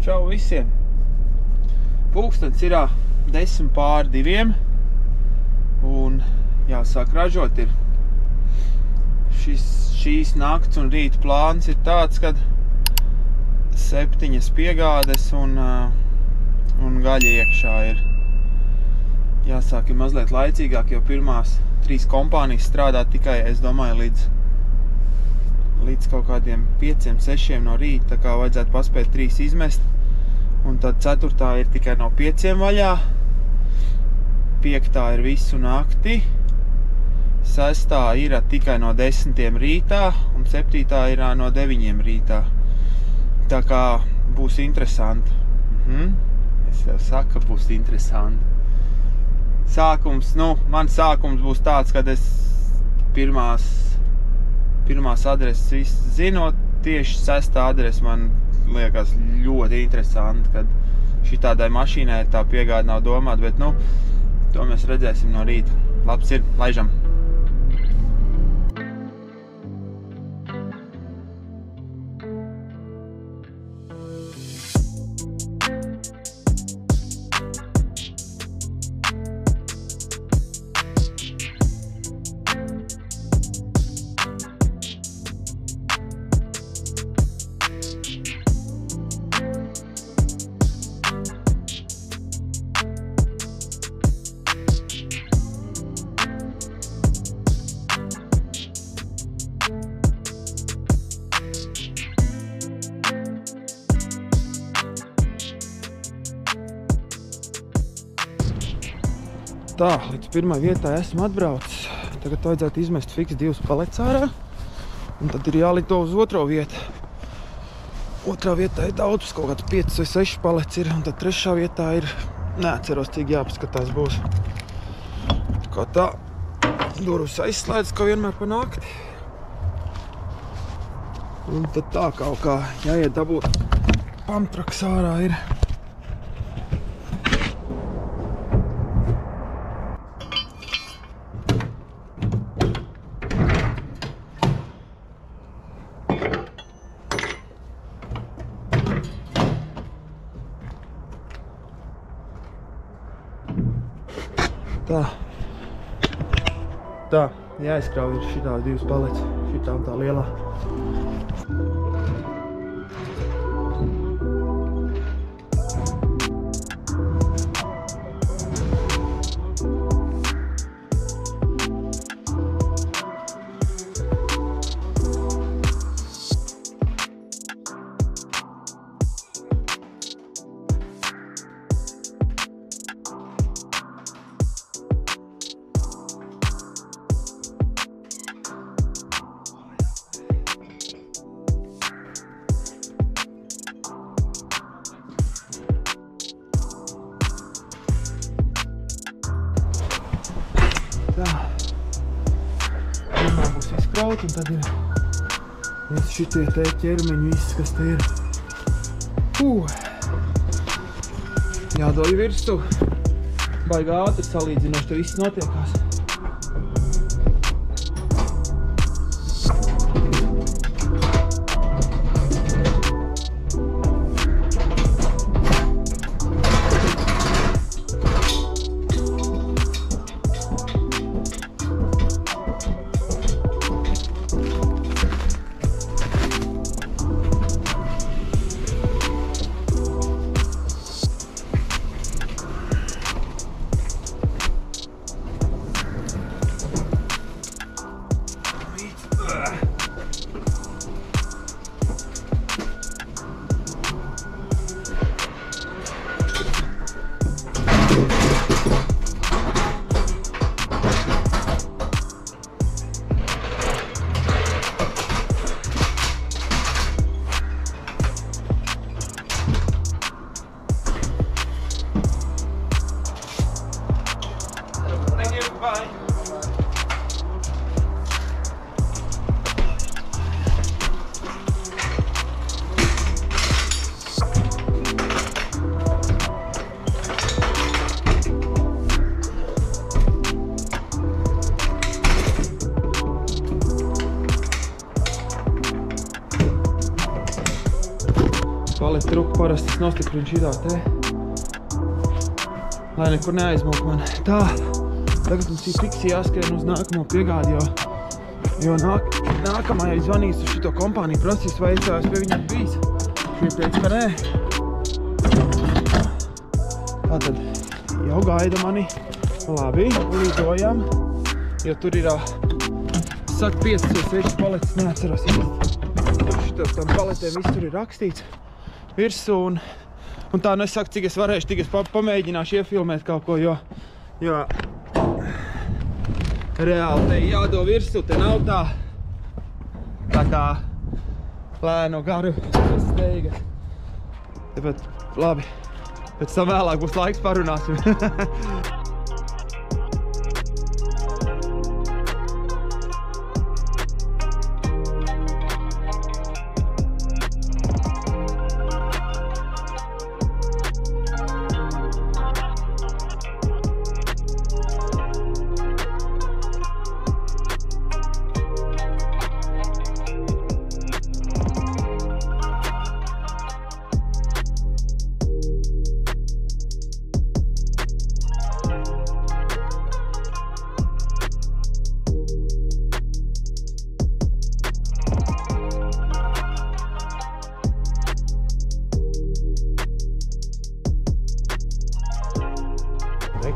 Čau visiem! Pulkstens ir 1:10 un jāsāk ražot ir. Šīs nakts un rīta plāns ir tāds, kad 7 piegādes un gaļa iekšā ir. Jāsāk ir mazliet laicīgāk, jo pirmās 3 kompānijas strādā tikai, es domāju, līdz kaut kādiem 5-6 no rīta, tā kā vajadzētu paspēt 3 izmest. Un tad 4. ir tikai no 5 vaļā, 5. ir visu nakti, 6. ir tikai no 10 rītā un 7. ir no 9 rītā. Tā kā būs interesanti. Es jau saku, ka būs interesanti. Mans sākums būs tāds, kad es pirmās adreses visu zinot, tieši 6. adrese man liekas ļoti interesanti, kad šitādai mašīnai tā piegāde nav domāta, bet to mēs redzēsim no rīta. Labs ir, laižam! Tā, līdz pirmai vietai esmu atbraucis. Tagad vajadzētu izmest fiks 2 palets ārā. Un tad ir jālido uz 2. vietu. 2. vietā ir daudz, kaut kāds 5 vai 6 palets ir. Un tad 3. vietā ir, neatceros, cik jāpaskatās būs. Kā tā, durvis aizslēdz, kā vienmēr pa nakti. Un tad tā kaut kā jāiet dabūt pamtraks ārā ir. Tā, jāizkrauj ir šitās 2 palets, šitā un tā lielā. Pirmā būs izkraut, un tad ir visi šitie te ķermeņi, viss, kas te ir. Jādoļ virsū. Baigi ātri salīdzinoši, te viss notiekās. truku parasti es nostiprinu šitā te. Lai nekur neaizmūk man. Tā, tagad mums ir fiksi jāskrien uz nākamo piegādi, jo nākamajai zvanīs uz šito kompāniju, prasīs, vai es pie viņiem bijis. Viņi teica, ka nē. Tātad jau gaida mani. Labi, lidojam, jo tur ir, saka, 5 vai 6 paletes, neatceros. Šitos tam paletēm viss tur ir rakstīts virsū, un tā, nu es saku, cik es varēšu, tik es pamēģināšu iefilmēt kaut ko, jo reāli te jādo virsū, te nav tā kā lēnu garu steigas. Tāpēc, labi, pēc tam vēlāk būs laiks parunāsim.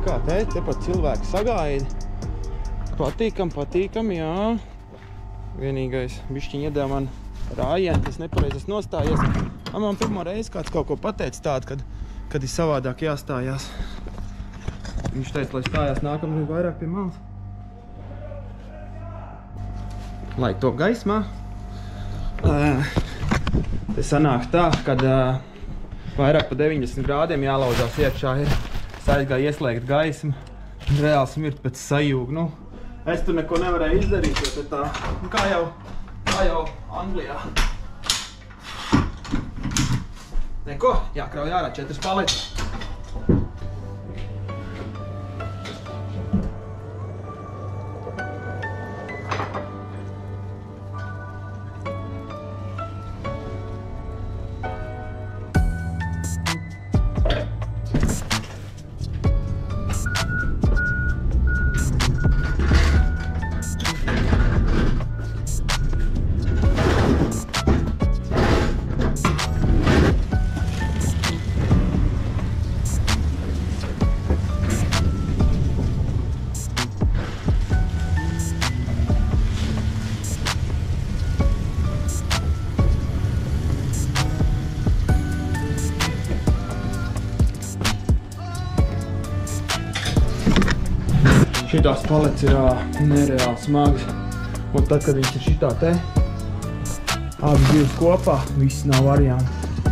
Kā te pat cilvēki sagaida. Patīkam, jā. Vienīgais bišķiņ iedēja man rājienu, tas nepareiz es nostājies. Man pirmo reizi kāds kaut ko pateica tādu, kad ir savādāk jāstājās. Viņš teica, lai stājās nākamreiz vairāk pie malas. Lai to gaismā. Te sanāk tā, kad vairāk pa 90 grādiem jālauzās iekšā ir. Aizgāja ieslēgt gaismu, un reāli smirt pēc sajūga. Nu, es tur neko nevarēju izdarīt, jo tā, nu, kā jau Anglijā. Neko, jākrauj ārā 4 paletes. Šitās paletes ir nereāli smagas, un tad, kad viņas ir šitā te, abas divas kopā, viss nav varianti.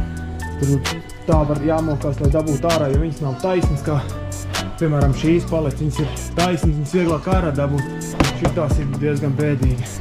Tur tā var jāmokās, lai dabūtu ārā, jo viņas nav taisnas, kā, piemēram, šīs paletes, viņas ir taisnas, viņas vieglāk ārā dabūt. Šitās ir diezgan bēdīgi.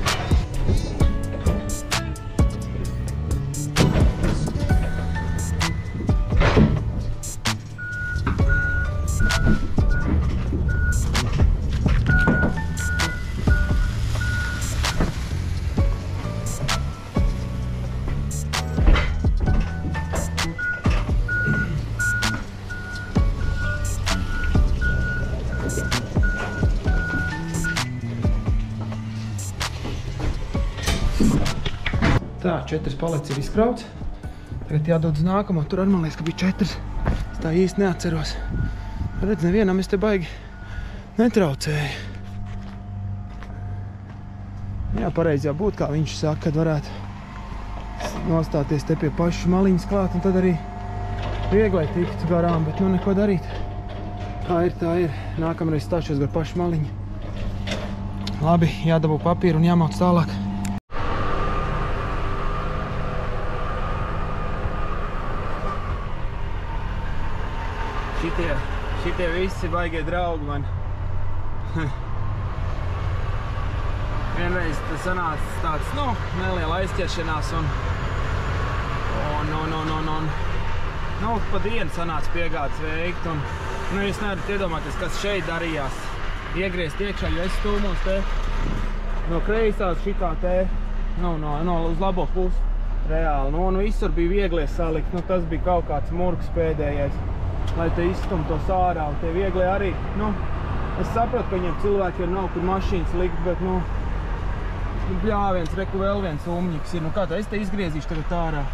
Tā, 4 paletes ir izkrauts. Tagad jādod uz nākamo. Tur arī man liekas, ka bija 4. Es tā īsti neatceros. Redz, nevienam es te baigi netraucēju. Jā, pareizi jau būt, kā viņš saka, kad varētu nostāties te pie pašas maliņas klāt, un tad arī vieglai tikt garām, bet nu neko darīt. Tā ir. Nākamreiz stāšos gar pašu maliņu. Labi, jādabū papīru un jāmauc tālāk. Šitie visi baigie draugi man. Vienreiz tas sanāca tāds, nu, neliela aizķeršanās un pa dienu sanāca piegādes veikt un, nu, jūs nevarat iedomāties, kas šeit darījās. Iegriezt iekšā, jo es stūmos te no kreisās šitā te, nu, uz labo pusi. Reāli, nu un visur bija vieglie salikt, nu tas bija kaut kāds murgs pēdējais, lai te izstumtos ārā, un tie vieglie arī, nu, es saprotu, ka viņiem cilvēkiem nav kur mašīnas likt, bet, nu, bļāviens, reku vēl viens umņiks ir, nu kā tā, es te izgriezīšu tagad ārā.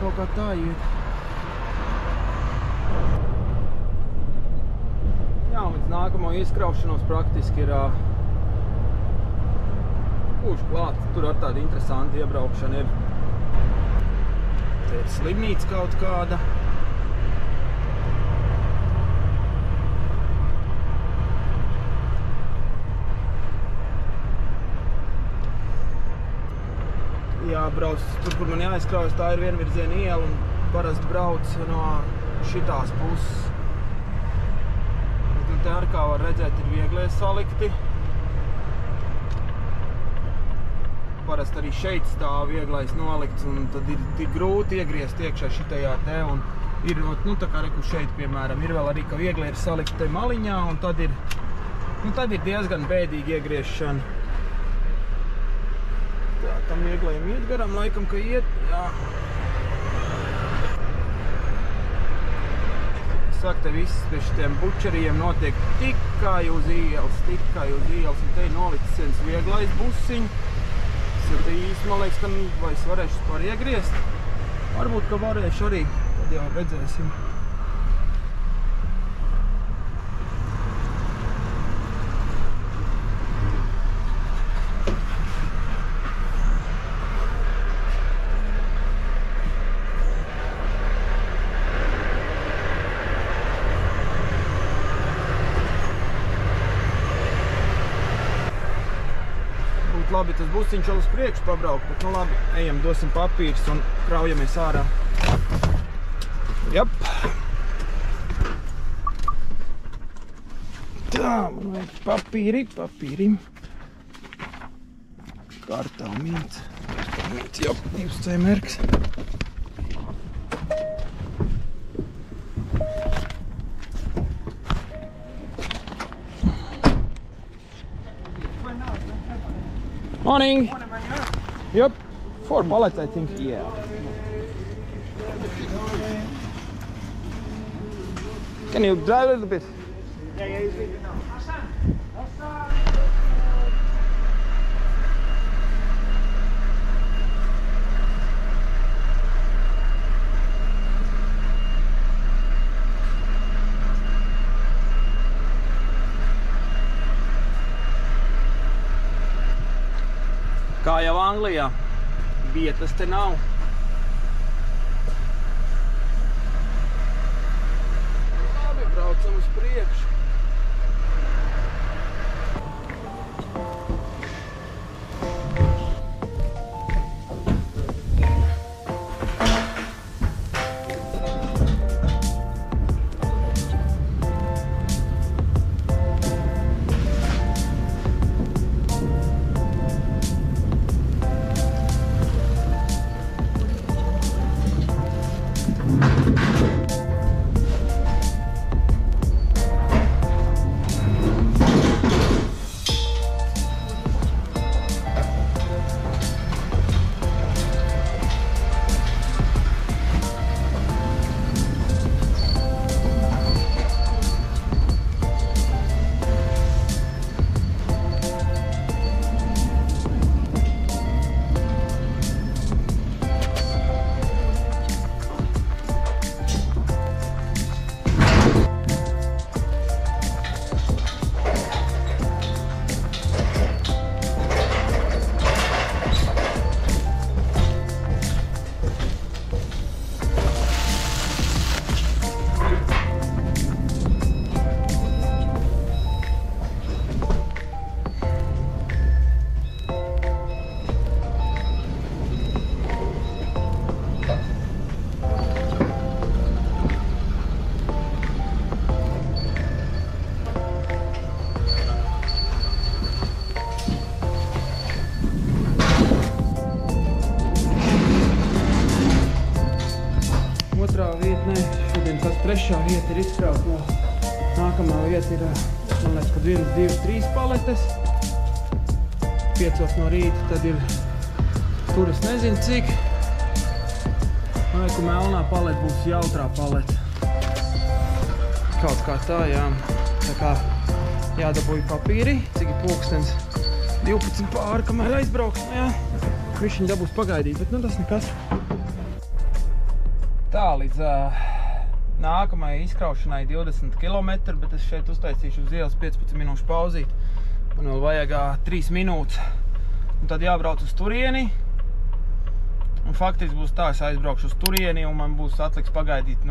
Kaut kā tā iet. Jā, un līdz nākamo izkraušanos praktiski ir būšu klāt. Tur ar tādu interesantu iebraukšanu ir. Te ir slimnīca kaut kāda. Jābrauc tur, kur man jāizkraujas, tā ir vienvirziena iela un parasti brauc no šitās puses. Un te ar kā var redzēt, ir vieglie salikti. Parasti arī šeit stāv vieglais nolikts un tad ir tik grūti iegriezt iekšā šitajā te un ir, nu tā kā reku šeit, piemēram, ir vēl arī, ka viegli ir salikt te maliņā un tad ir diezgan bēdīgi iegriešana. Tā, tam vieglajam iet garam, laikam, ka iet, jā. Saka, te viss pie šitiem bučeriem notiek tikai uz ielas, un te ir nolicis viens vieglais busiņš. Tas ir īsti, man liekas, ka vai es varēšu vispār iegriezt. Varbūt, ka varēšu arī, tad jau redzēsim. Labi, tas busiņš vēl uz priekšu pabraukt, bet nu labi, ejam, dosim papīrus un kraujamies ārā. Jap. Tā, man vajag papīri. Kartāmīts, jap, 2C merks. Morning. Morning, man. Yep. 4 pallets, I think. Yeah. Can you drive a little bit? Yeah, he's leaving now. Kā jau Anglijā, vietas te nav. Labi, braucam uz priekšu. šodien tas trešā vieta ir izkraut vēl. Nākamā vieta ir, man liekas, kad 1, 2, 3 paletes. 5 no rīta, tad ir, tur es nezinu cik. Man liekas, ka melnā paleta būs jautrā paleta. Kaut kā tā, jā. Tā kā jādabūja papīri, cik ir pulkstens 12 pāri, kamēr aizbrauks. Nu jā, višķiņ dabūs pagaidīt, bet nu tas nekas. Tā, līdz nākamajai izkraušanai 20 km, bet es šeit uztaisīšu uz ielas 15 minūšu pauzīt. Man vēl vajag 3 minūtes. Un tad jābrauc uz turieni. Un faktiski būs tā, es aizbraukšu uz turieni un man būs atliks pagaidīt,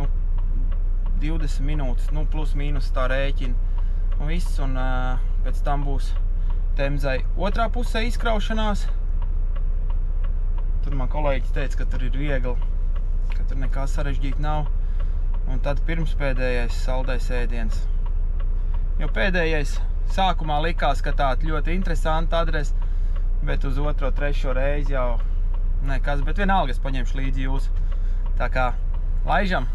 20 minūtes, plus mīnus tā rēķina. Un viss, un pēc tam būs Temzai otrā pusē izkraušanās. Tur man kolēģis teica, ka tur ir viegli, ka tur nekā sarežģīt nav. Un tad pirmspēdējais saldais ēdiens. Jo pēdējais sākumā likās, ka tā ļoti interesanta adrese, bet uz 2, 3 reizi jau nekas, bet vienalga es paņemšu līdzi jūs. Tā kā, laižam!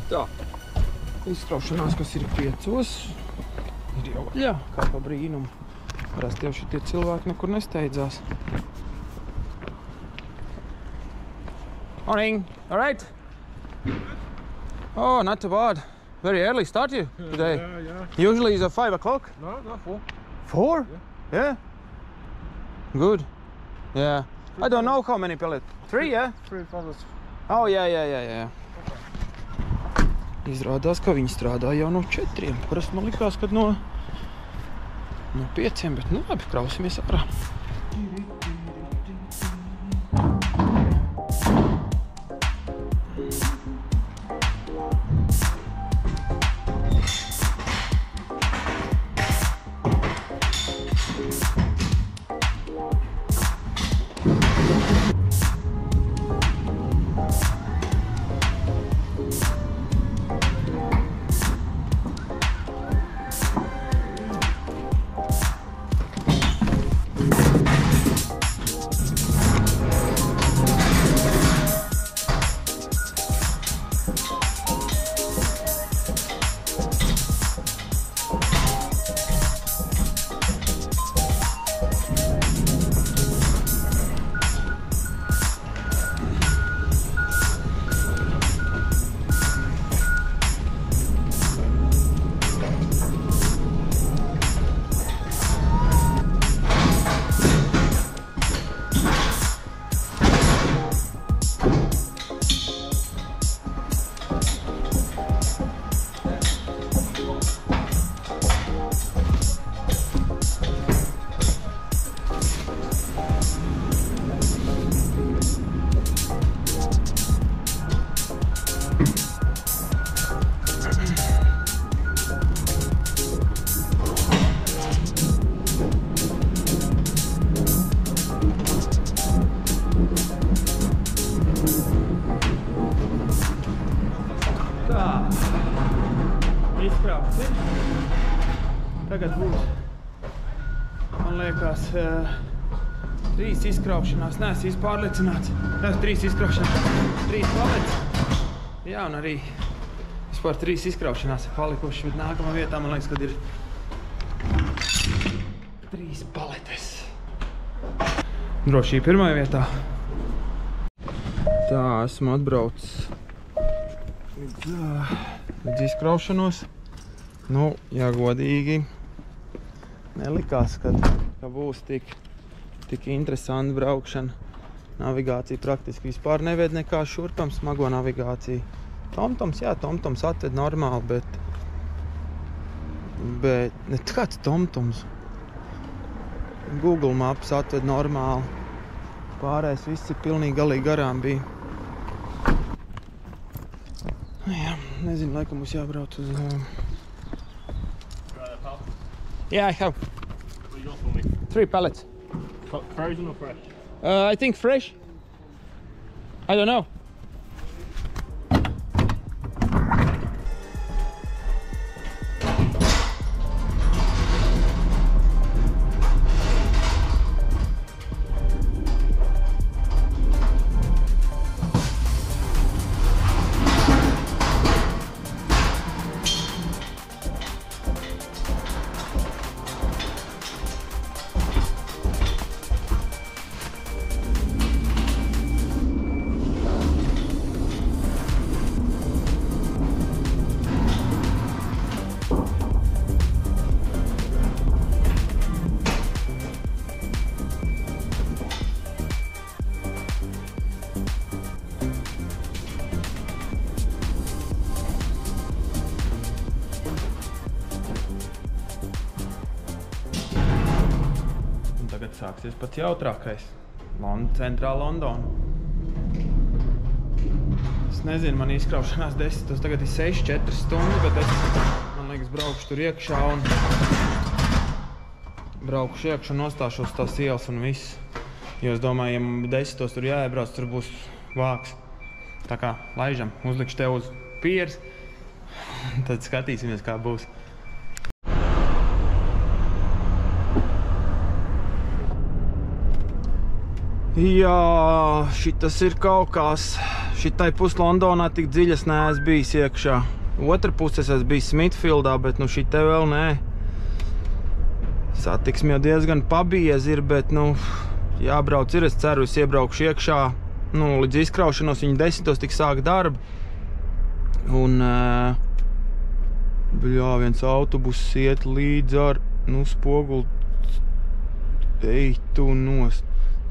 Tā, izkraušanās, kas ir 5, ir jau vaļā, kā pa brīnumu. Parasti jau šitie cilvēki nekur nesteidzās. Morning, all right? Oh, not too bad. Very early start you today. Yeah. Usually it's at 5 o'clock. No, 4. 4? Yeah. Good. Yeah. I don't know how many pellets. 3, yeah? 3 pallets. Oh, yeah. Izrādās, ka viņi strādā jau no 4. Parasti man likās, ka no 5, bet nu labi, krausimies ārā. Tagad būs, man liekas, 3 izkraušanās. Neesmu īsti pārliecināts. 3 izkraušanās, 3 paletes. Jā, un arī vispār 3 izkraušanās ir palikuši, bet nākamā vietā, man liekas, kad ir 3 paletes. Droši pirmajā vietā. Tā, esmu atbraucis līdz izkraušanos. Nu, ja godīgi, nelikās, ka būs tik interesanti braukšana. Navigācija praktiski vispār neved nekā šurpam, smago navigāciju. TomToms, jā, TomToms atved normāli, bet ne kāds TomToms. Google Maps atved normāli. Pārējais viss ir pilnīgi galīgi garām bija. Jā, nezinu, laikam mums jābrauc uz... Yeah, I have. What you got for me? 3 pallets. Frozen or fresh? I think fresh. I don't know. Tagad sāksies pats jautrākais. Centrāla Londona. Es nezinu, man izkraušanās 10, tagad ir 6-4 stundas, bet es, man liekas, braukšu tur iekšā un nostāšos tās ielas un viss. Jo es domāju, ja man 10 tur jāiebrauc, tur būs vāks. Tā kā laižam, uzlikšu tev uz pieres, tad skatīsimies, kā būs. Jā, šitas ir kaut kas. Šitai pus Londonā tik dziļas neesmu bijis iekšā. Otra puses es biju Smithfieldā, bet nu šitai vēl nē. Satiksmi jau diezgan pabiezi ir, bet nu jābrauc ir. Es ceru, es iebraukšu iekšā. Nu, līdz izkraušanos viņi 10 tik sāk darbu. Un, viens autobus iet līdz ar, spoguli. Ej, tu nost.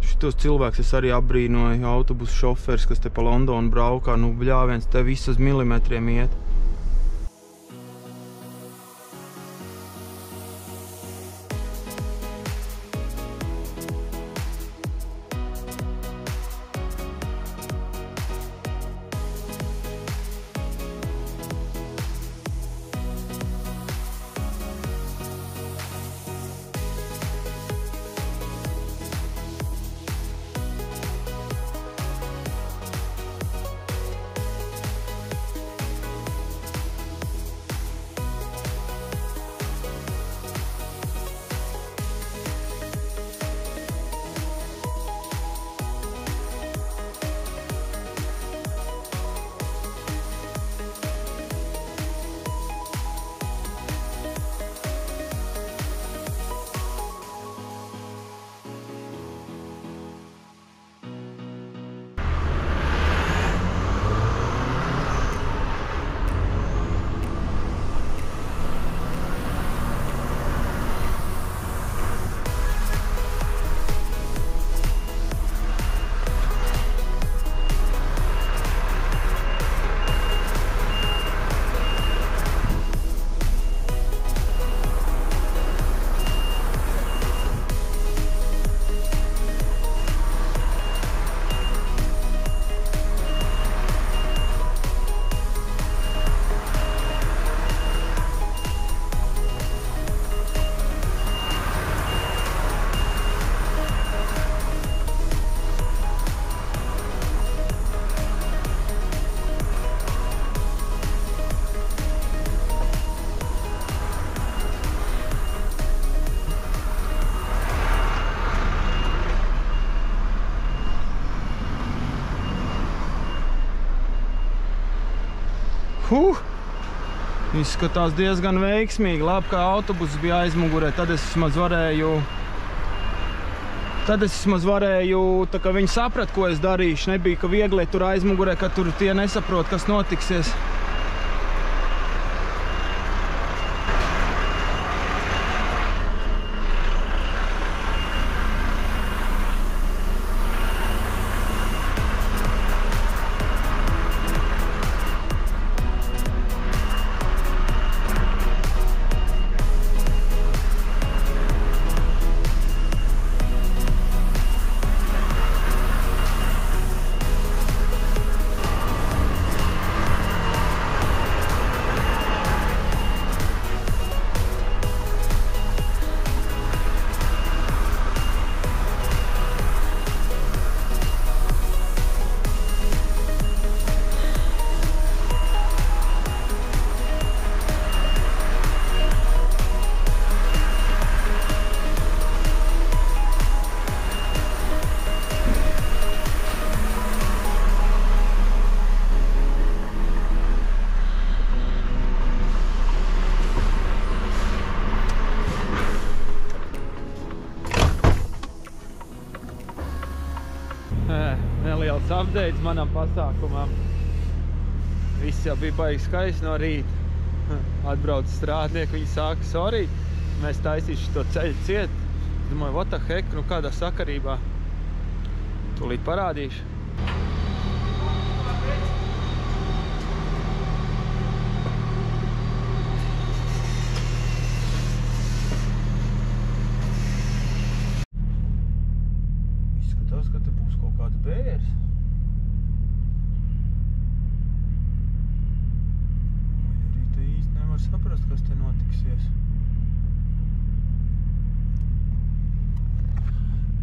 Šitos cilvēks es arī apbrīnoju, autobusu šofers, kas te pa Londonu braukā, viens te viss uz milimetriem iet. Izskatās diezgan veiksmīgi. Labi, ka autobuss bija aizmugurē. Tad es vismaz varēju, tā kā viņi saprat, ko es darīšu. Nebija, ka viegli tur aizmugurē, ka tur tie nesaprot, kas notiksies. pirmais updates manam pasākumam. Viss jau bija baigi skaisti no rīta. Atbrauc strādnieki, viņi sāka, sorry, mēs taisīšu to ceļu ciet. Domāju, what the heck, nu kādā sakarībā. Tūlīt parādīšu. Izskatās, ka te būs kaut kāds bērs. Arī te īsti nevar saprast, kas te notiksies.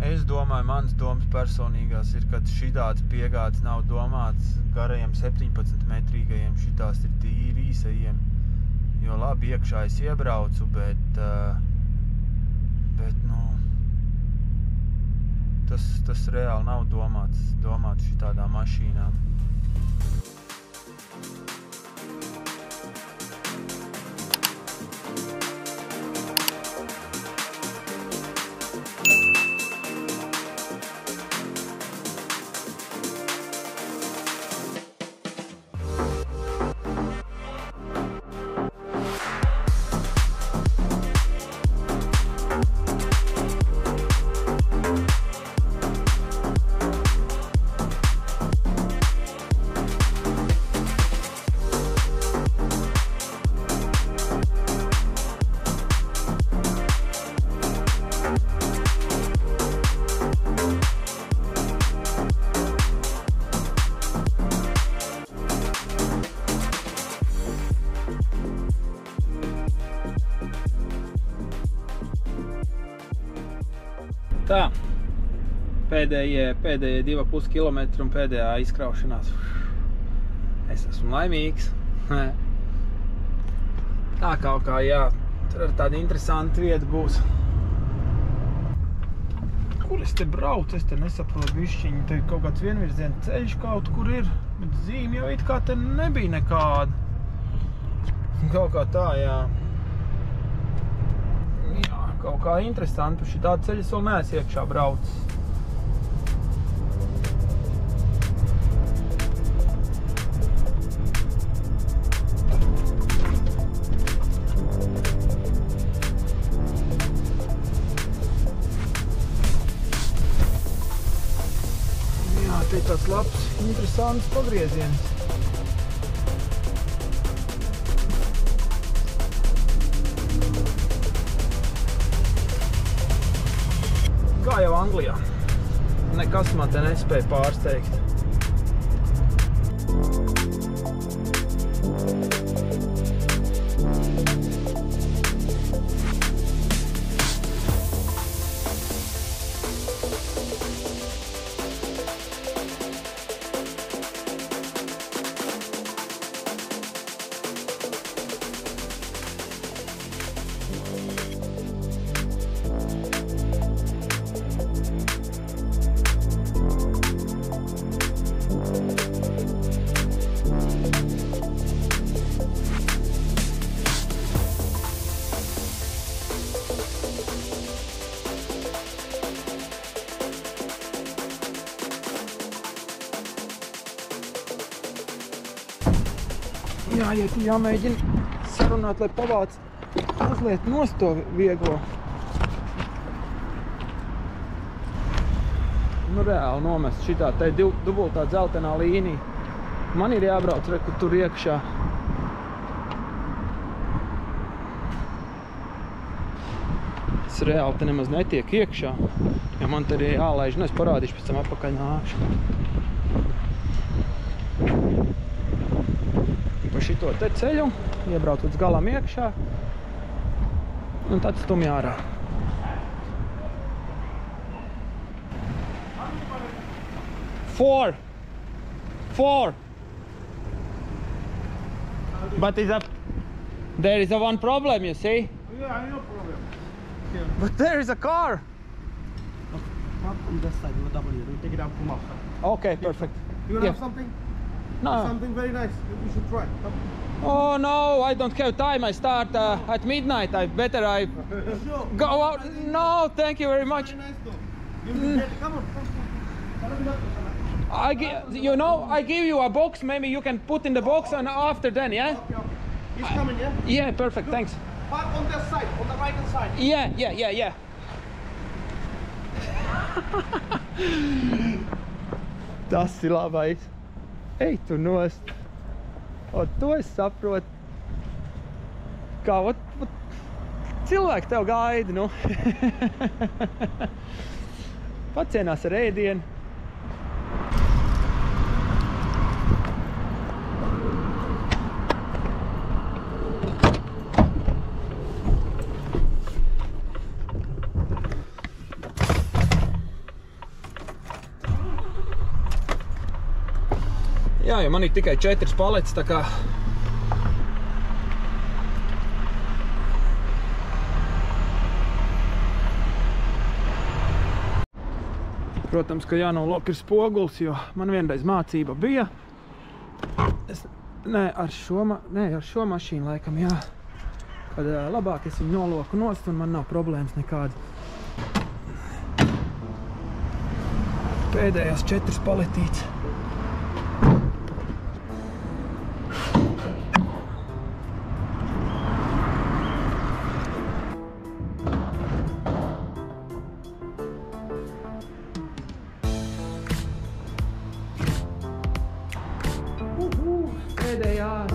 Es domāju, mans domas personīgās ir, ka šitāds piegāds nav domāts garajiem 17-metrīgajiem, šitās ir tīri īsajiem. Jo labi iekšā es iebraucu, bet nu, tas reāli nav domāts šitādām mašīnām. Tā, pēdējie 2,5 kilometri un pēdējā izkraušanās. Es esmu laimīgs. Tā kaut kā, jā, tur ar tāda interesanta vieta būs. Kur es te braucu? Es te nesaprotu bišķiņi. Te kaut kāds vienvirziena ceļš kaut kur ir, bet zīme jau it kā te nebija nekāda. Kaut kā tā, jā. Kaut kā interesanti, šī tāda ceļa vēl neesmu iekšā braucis. Jā, te ir tāds labs, interesants pagrieziens. Kā jau Anglijā. Nekas man te nespēja pārsteigt. Jāiet, jāmēģina sarunāt, lai pavāc mazliet nost to vieglo. Nu, reāli nomest šitā, te dubultā dzeltenā līnija. Man ir jābrauc reku tur iekšā. Es reāli te nemaz netiek iekšā. Ja man te ir jālaiž, nu es parādīšu pēc tam apakaļ nākšu. Pa šito te ceļu, iebrauc līdz galam iekšā, un tad stumj ārā. Four. But there is one problem, you see? Yeah, no problem. Here. But there is a car. Not on this side, with W. We take it up from outside. Okay, perfect. You want to have something? No. Something very nice. You should try. Come. Oh no, I don't have time. I start at midnight. I Sure. go out. No, thank you very much. Very nice though. You should get. Come on. You know, I give you a box. Maybe you can put in the box and after then, yeah? Okay, okay. He's coming, yeah? Yeah, perfect. Thanks. Park on that side, on the right hand side. Yeah. Tas ir labais. Ej, tu nost. O, to es saprotu. Kā, cilvēki tev gaida, nu. Pacienās ar ēdienu. Jā, jo man ir tikai 4 paletes, tā kā... Protams, ka jānolok ir spoguls, jo man vienreiz mācība bija. Nē, ar šo mašīnu laikam, jā. Kad labāk es viņu noloku nost un man nav problēmas nekādas. Pēdējās 4 paletītes. Pēdējās.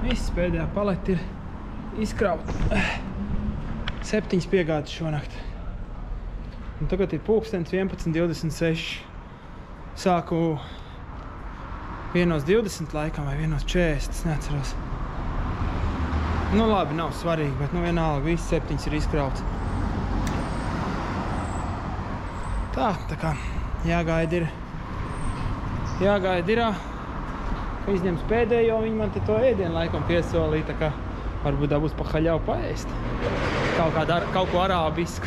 Viss pēdējā paleta ir izkrauta. 7 piegādes šonakt. Un tagad ir pulkstens 11:26. Sāku 1:20 laikam vai 1:40, es neatceros. Nu labi, nav svarīgi, bet nu vienalga, visi 7 ir izkrauts. Tā kā jāgaida ir, ka izņems pēdējo, viņi man te to ēdienu laikam piesolīja, tā kā varbūt dabūs pa haļavu paēst. Kaut ko arābisku.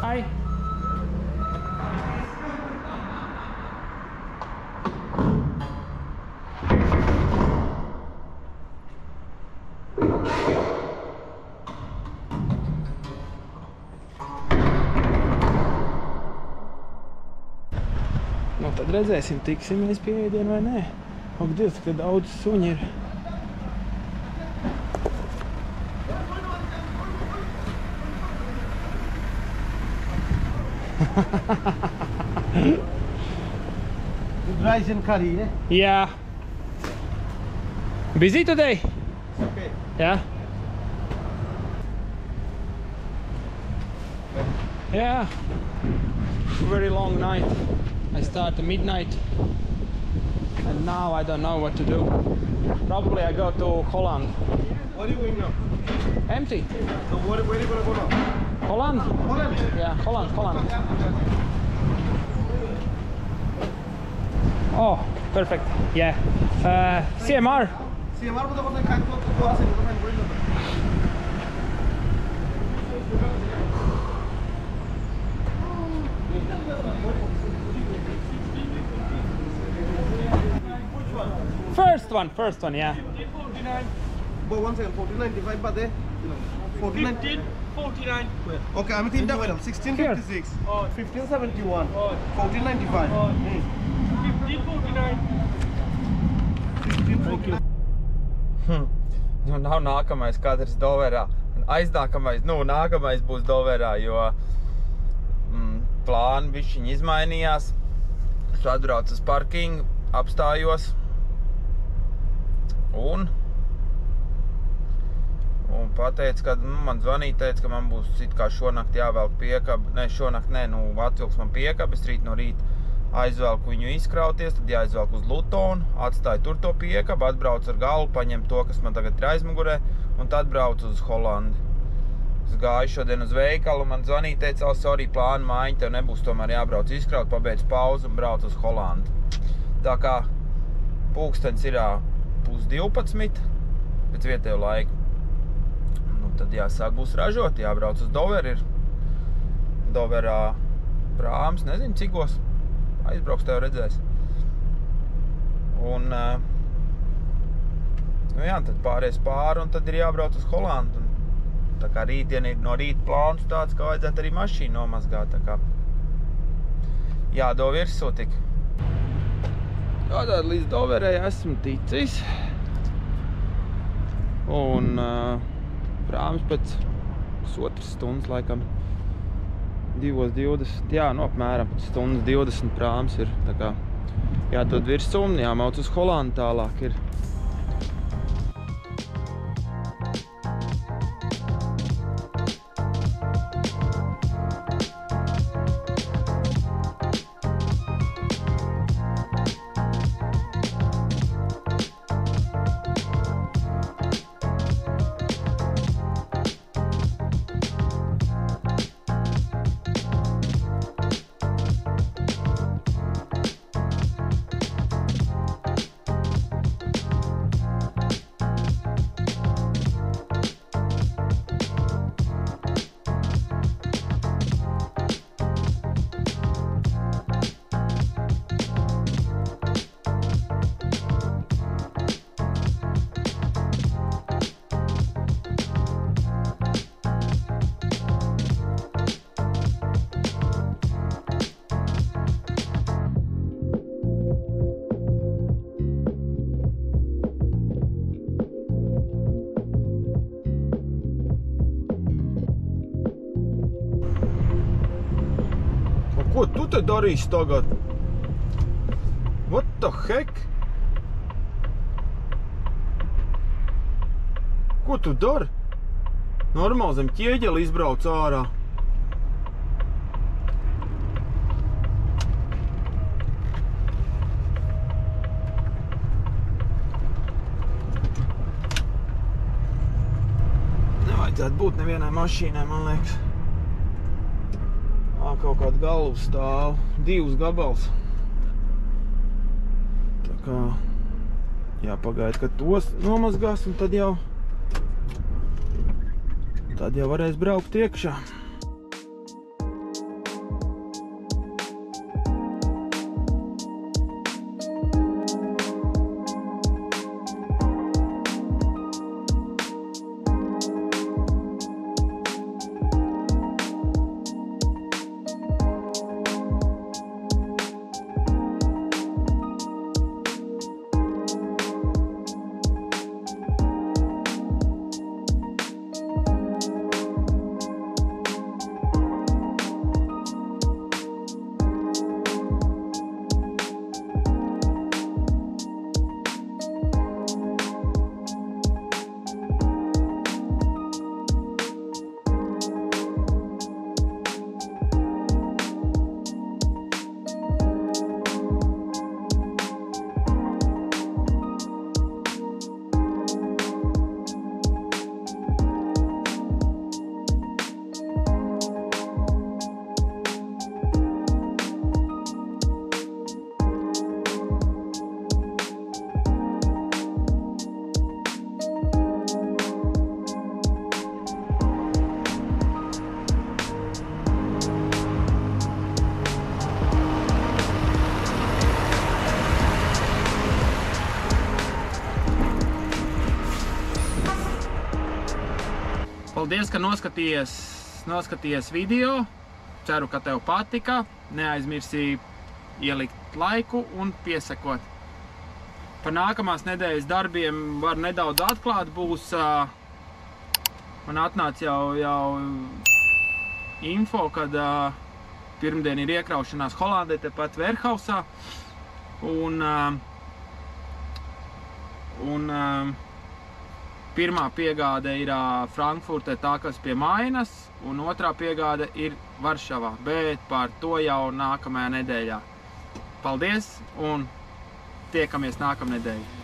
Hi. Nu, tad redzēsim, tiksimies pie ēdienu vai nē. Ak, Dievs, ka daudz suņi ir. Rice and curry, yeah? Yeah. Busy today? Okay. Yeah. Yeah. Very long night. I start at midnight. And now I don't know what to do. Probably I go to Holland. Where are you going now? Empty. So where are you gonna go now? Holland? Holland? Yeah, Holland. Oh, perfect. Yeah. CMR. CMR মধ্যে কোথায় কাজ করতে আছে ওখানে বলি না First one, yeah. 49. But one second, 49 divided by the 49. 49. Okay, I'm thinking that 1656. 1571. 1495. 1549. 1549. Nu nav nākamais katrs Doverā. Nākamais būs Doverā, jo plāni bišķiņ izmainījās. Es atbraucu uz parkingu, apstājos un pateicu, ka man zvanīja, teica, ka man būs it kā šonakt jāvelk piekaba. Atvilks man piekaba, es rīt no rīta aizvelku viņu izkrauties, tad jāizvelk uz Lutonu, atstāju tur to piekabu, atbraucu ar galvu, paņem to, kas man tagad ir aizmugurē, un tad braucu uz Holandi. Es gāju šodien uz veikalu, man zvanīja, teica, sorry, plāna maiņa, tev nebūs tomēr jābrauc izkraut, pabeidz pauzu un brauc uz Holandi. Tā kā pulkstens ir 11:30 pēc vietējo laiku. Tad jāsāk būs ražot, jābrauc uz Doveru, ir Doverā prāms, nezinu cikos, aizbrauks tev redzēs. Un, tad pāries pāri un tad ir jābrauc uz Holandu. Un, tā kā rītdien ir no rīta plāns tāds, ka vajadzētu arī mašīnu nomazgāt, tā kā jādo virsū tik. Tātad līdz Doverai esmu ticis. Un prāms pēc pusotras stundas laikam 2:20, jā, apmēram pēc stundas 20 prāms ir, tā kā jādod virsū un jāmauc uz Holandu tālāk ir. Ko tu te darīsi tagad? What the heck? Ko tu dari? Normāli zem ķieģeli izbrauc ārā. Nevajadzētu būt nevienai mašīnai, man liekas. Kaut kāda galva stāv, 2 gabals. Tā kā jāpagaida, kad tos nomazgās un tad jau varēs braukt iekšā. Paldies, ka noskatījies video. Ceru, ka tev patika. Neaizmirsī ielikt laiku un piesakot. Par nākamās nedēļas darbiem var nedaudz atklāt. Būs, man atnāca jau info, kad pirmdien ir iekraušanās Holandē, tepat Verhausā. Un pirmā piegāde ir Frankfurtē, tā kas pie Mainas, un otrā piegāde ir Varšavā, bet par to jau nākamajā nedēļā. Paldies un tiekamies nākamnedēļ!